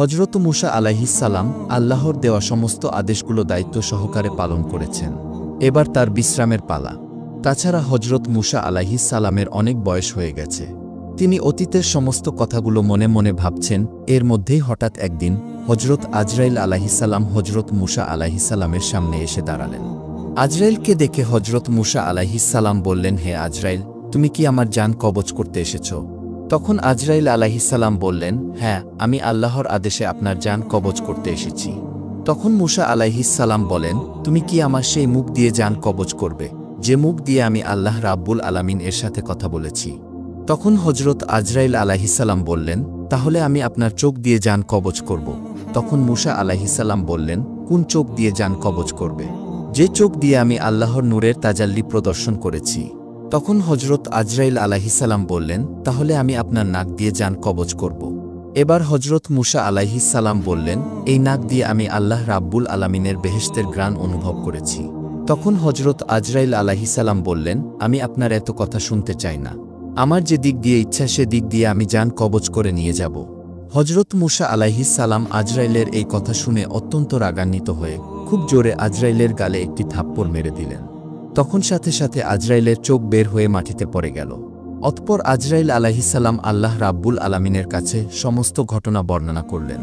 হজরত মুসা আলাইহিস সালাম আল্লাহর দেওয়া সমস্ত আদেশগুলো দায়িত্ব সহকারে পালন করেছেন। এবার তার বিশ্রামের পালা। তাছাড়া হজরত মুসা আলাইহিস সালামের অনেক বয়স হয়ে গেছে। তিনি অতীতের সমস্ত কথাগুলো মনে মনে ভাবছেন। এর মধ্যেই হঠাৎ একদিন হজরত আজরাইল আলাইহিসসালাম হজরত মুসা আলাইহিসসালামের সামনে এসে দাঁড়ালেন। আজরাইলকে দেখে হজরত মুসা আলাইহিসসালাম বললেন, হে আজরাইল, তুমি কি আমার জান কবজ করতে এসেছ? তখন আজরাইল আলাইহিসসালাম বললেন, হ্যাঁ, আমি আল্লাহর আদেশে আপনার জান কবজ করতে এসেছি। তখন মুসা আলাইহিসসালাম বলেন, তুমি কি আমার সেই মুখ দিয়ে জান কবজ করবে, যে মুখ দিয়ে আমি আল্লাহ রাব্বুল আলামিন এর সাথে কথা বলেছি? তখন হজরত আজরাইল আলাইহিসসালাম বললেন, তাহলে আমি আপনার চোখ দিয়ে জান কবজ করব। তখন মুসা আলাইহিসসালাম বললেন, কোন চোখ দিয়ে জান কবজ করবে? যে চোখ দিয়ে আমি আল্লাহর নূরের তাজাল্লি প্রদর্শন করেছি। তখন হজরত আজরাইল আলাইহিসসালাম বললেন, তাহলে আমি আপনার নাক দিয়ে জান কবজ করব। এবার হজরত মুসা আলাইহিসসালাম বললেন, এই নাক দিয়ে আমি আল্লাহ রাব্বুল আলামিনের বেহেশতের ঘ্রাণ অনুভব করেছি। তখন হজরত আজরাইল আলাইহিসসালাম বললেন, আমি আপনার এত কথা শুনতে চাই না। আমার যে দিক দিয়ে ইচ্ছা সে দিক দিয়ে আমি জান কবজ করে নিয়ে যাব। হজরত মুসা আলাইহিসসালাম আজরাইলের এই কথা শুনে অত্যন্ত রাগান্বিত হয়ে খুব জোরে আজরাইলের গালে একটি থাপ্পড় মেরে দিলেন। তখন সাথে সাথে আজরাইলের চোখ বের হয়ে মাটিতে পড়ে গেল। অতঃপর আজরাইল আলাইহিসসালাম আল্লাহ রাব্বুল আলামিনের কাছে সমস্ত ঘটনা বর্ণনা করলেন।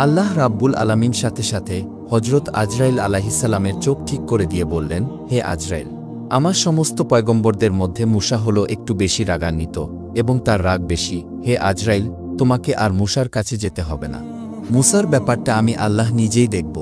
আল্লাহ রাব্বুল আলামিন সাথে সাথে হজরত আজরাইল আলাইহিসসালামের চোখ ঠিক করে দিয়ে বললেন, হে আজরাইল, আমার সমস্ত পয়গম্বরদের মধ্যে মুসা হলো একটু বেশি রাগান্বিত এবং তার রাগ বেশি। হে আজরাইল, তোমাকে আর মুসার কাছে যেতে হবে না। মুসার ব্যাপারটা আমি আল্লাহ নিজেই দেখব।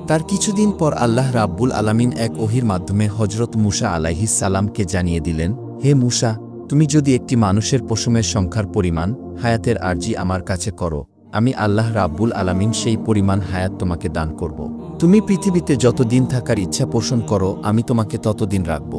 তার কিছুদিন পর আল্লাহ রাব্বুল আলামিন এক ওহির মাধ্যমে হজরত মুসা আলাইহিসসালামকে জানিয়ে দিলেন, হে মুসা, তুমি যদি একটি মানুষের পশমের সংখ্যার পরিমাণ হায়াতের আরজি আমার কাছে করো, আমি আল্লাহ রাব্বুল আলামিন সেই পরিমাণ হায়াত তোমাকে দান করব। তুমি পৃথিবীতে যতদিন থাকার ইচ্ছা পোষণ করো, আমি তোমাকে ততদিন রাখব।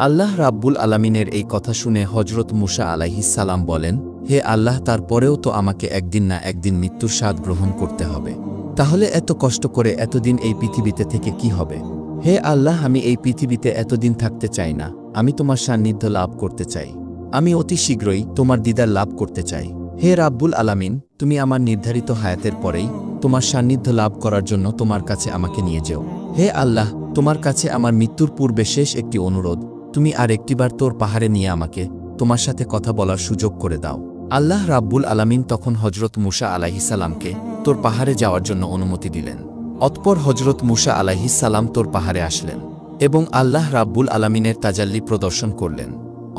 আল্লাহ রাব্বুল আলামিনের এই কথা শুনে হজরত মুসা আলাইহিসসালাম বলেন, হে আল্লাহ, তারপরেও তো আমাকে একদিন না একদিন মৃত্যুর স্বাদ গ্রহণ করতে হবে। তাহলে এত কষ্ট করে এতদিন এই পৃথিবীতে থেকে কি হবে? হে আল্লাহ, আমি এই পৃথিবীতে এতদিন থাকতে চাই না। আমি তোমার সান্নিধ্য লাভ করতে চাই। আমি অতি শীঘ্রই তোমার দিদার লাভ করতে চাই। হে রাব্বুল আলামিন, তুমি আমার নির্ধারিত হায়াতের পরেই তোমার সান্নিধ্য লাভ করার জন্য তোমার কাছে আমাকে নিয়ে যেও। হে আল্লাহ, তোমার কাছে আমার মৃত্যুর পূর্বে শেষ একটি অনুরোধ, তুমি আর একটিবার তোর পাহাড়ে নিয়ে আমাকে তোমার সাথে কথা বলার সুযোগ করে দাও। আল্লাহ রাব্বুল আলামিন তখন হজরত মুসা আলাইহিসসালামকে তোর পাহাড়ে যাওয়ার জন্য অনুমতি দিলেন। অতঃপর হজরত মুসা আলাইহিসসালাম তোর পাহাড়ে আসলেন এবং আল্লাহ রাব্বুল আলামিনের তাজাল্লি প্রদর্শন করলেন।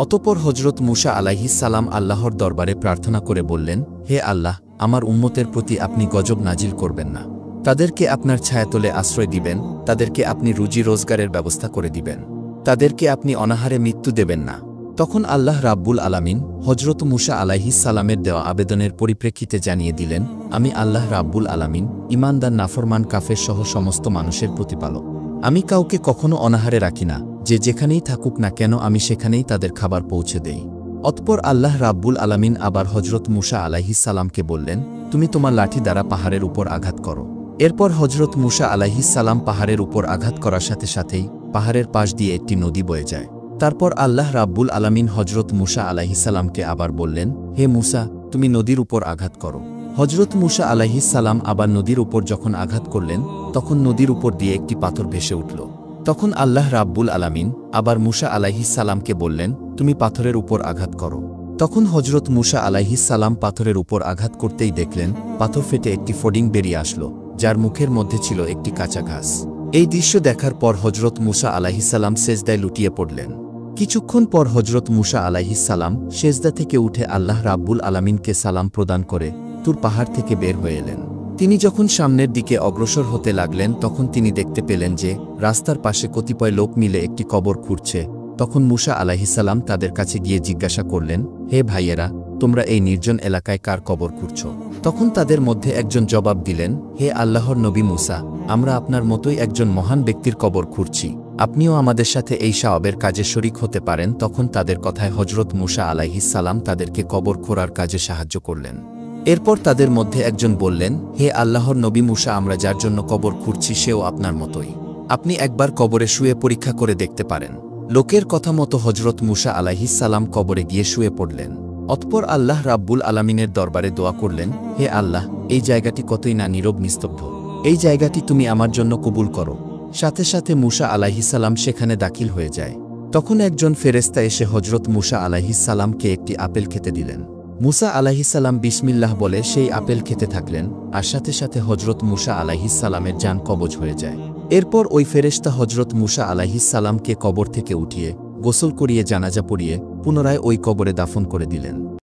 অতঃপর হজরত মুসা আলাইহিসসালাম আল্লাহর দরবারে প্রার্থনা করে বললেন, হে আল্লাহ, আমার উম্মতের প্রতি আপনি গজব নাজিল করবেন না। তাদেরকে আপনার ছায়াতলে আশ্রয় দিবেন, তাদেরকে আপনি রুজি রোজগারের ব্যবস্থা করে দিবেন, তাদেরকে আপনি অনাহারে মৃত্যু দেবেন না। তখন আল্লাহ রাব্বুল আলামিন হজরত মুসা আলাইহিসসালামের দেওয়া আবেদনের পরিপ্রেক্ষিতে জানিয়ে দিলেন, আমি আল্লাহ রাব্বুল আলামিন ঈমানদার নাফরমান কাফের সহ সমস্ত মানুষের প্রতিপালক। আমি কাউকে কখনো অনাহারে রাখি না। যে যেখানেই থাকুক না কেন আমি সেখানেই তাদের খাবার পৌঁছে দেই। অতঃপর আল্লাহ রাব্বুল আলামিন আবার হজরত মুসা আলাইহিসসালামকে বললেন, তুমি তোমার লাঠি দ্বারা পাহাড়ের উপর আঘাত করো। এরপর হজরত মুসা আলাইহিসসালাম পাহাড়ের উপর আঘাত করার সাথে সাথেই পাহাড়ের পাশ দিয়ে একটি নদী বয়ে যায়। তারপর আল্লাহ রাব্বুল আলামিন হজরত মুসা আলাইহিসসালামকে আবার বললেন, হে মুসা, তুমি নদীর উপর আঘাত করো। হজরত মুসা আলাইহিসসালাম আবার নদীর উপর যখন আঘাত করলেন, তখন নদীর উপর দিয়ে একটি পাথর ভেসে উঠল। তখন আল্লাহ রাব্বুল আলামিন আবার মুসা আলাইহিসসালামকে বললেন, তুমি পাথরের উপর আঘাত করো। তখন হজরত মুসা আলাইহিসসালাম পাথরের উপর আঘাত করতেই দেখলেন পাথর ফেটে একটি ফডিং বেরিয়ে আসলো, যার মুখের মধ্যে ছিল একটি কাঁচা ঘাস। এই দৃশ্য দেখার পর হজরত মুসা আলাইহিসসালাম সেজদায় লুটিয়ে পড়লেন। কিছুক্ষণ পর হজরত মুসা আলাইহিসসালাম সেজদা থেকে উঠে আল্লাহ রাব্বুল আলামিনকে সালাম প্রদান করে তুর পাহাড় থেকে বের হয়ে এলেন। তিনি যখন সামনের দিকে অগ্রসর হতে লাগলেন, তখন তিনি দেখতে পেলেন যে রাস্তার পাশে কতিপয় লোক মিলে একটি কবর খুঁড়ছে। তখন মুসা আলাইহিসসালাম তাদের কাছে গিয়ে জিজ্ঞাসা করলেন, হে ভাইয়েরা, তোমরা এই নির্জন এলাকায় কার কবর খুঁড়ছ? তখন তাদের মধ্যে একজন জবাব দিলেন, হে আল্লাহর নবী মুসা, আমরা আপনার মতোই একজন মহান ব্যক্তির কবর খুঁড়ছি। আপনিও আমাদের সাথে এই সওয়াবের কাজে শরিক হতে পারেন। তখন তাদের কথায় হজরত মুসা আলাইহিসসালাম তাদেরকে কবর খোঁড়ার কাজে সাহায্য করলেন। এরপর তাদের মধ্যে একজন বললেন, হে আল্লাহর নবী মুসা, আমরা যার জন্য কবর খুঁড়ছি সেও আপনার মতোই। আপনি একবার কবরে শুয়ে পরীক্ষা করে দেখতে পারেন। লোকের কথা মতো হজরত মুসা আলাইহিসসালাম কবরে গিয়ে শুয়ে পড়লেন। অতঃপর আল্লাহ রাব্বুল আলামিনের দরবারে দোয়া করলেন, হে আল্লাহ, এই জায়গাটি কতই না নীরব নিস্তব্ধ। এই জায়গাটি তুমি আমার জন্য কবুল করো। সাথে সাথে মূসা আলাইহিসসালাম সেখানে দাখিল হয়ে যায়। তখন একজন ফেরেশতা এসে হজরত মূসা আলাইহিসসালামকে একটি আপেল খেতে দিলেন। মূসা আলাইহিসসালাম বিসমিল্লাহ বলে সেই আপেল খেতে থাকলেন, আর সাথে সাথে হজরত মূসা আলাইহিসসালামের জান কবজ হয়ে যায়। এরপর ওই ফেরেশতা হজরত মূসা আলাইহিসসালামকে কবর থেকে উঠিয়ে গোসল করিয়ে জানাজা পড়িয়ে পুনরায় ওই কবরে দাফন করে দিলেন।